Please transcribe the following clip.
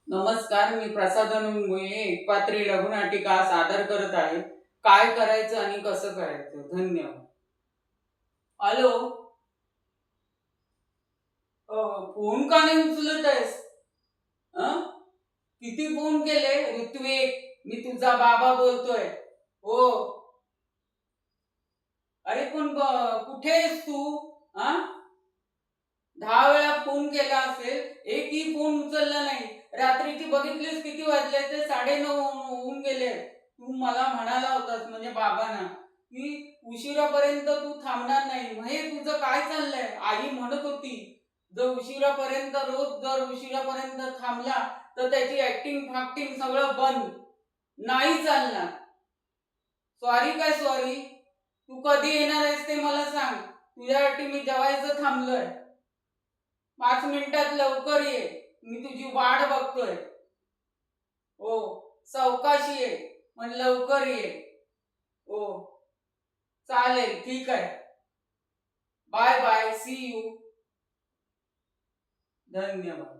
नमस्कार, मी प्रसाद मुंगे एकपात्री लघुनाटिका सादर करत आहे. काय करायचं आणि कसं करायचं. धन्यवाद. हॅलो. फोन का नाही उचलत आहेस? हं? किती फोन केले ऋत्विक? मी तुझा बाबा बोलतोय. हो. अरे पण कुठे आहेस तू? हा, 10 वेळा फोन केला असेल, एकही फोन उचलला नाही. रात्रीची बघितलीस किती वाजले? ते 9:30 होऊन गेले. तू मला म्हणाला होतास म्हणजे बाबांना की उशिरापर्यंत तू थांबणार नाही. मग हे तुझं काय चाललंय? आई म्हणत होती जर उशिरापर्यंत रोज जर उशिरापर्यंत थांबला तर त्याची ऍक्टिंग फाक्टिंग सगळं बंद. नाही चालणार. सॉरी काय सॉरी? तू कधी येणार आहेस ते मला सांग. तुझ्यासाठी मी जेवायचं थांबलोय. 5 मिनिटात लवकर ये. मी तुझी वाट बघतोय. हो. सावकाश ये, पण लवकर ये. हो. चालेल, ठीक आहे. Bye bye, see you. धन्यवाद.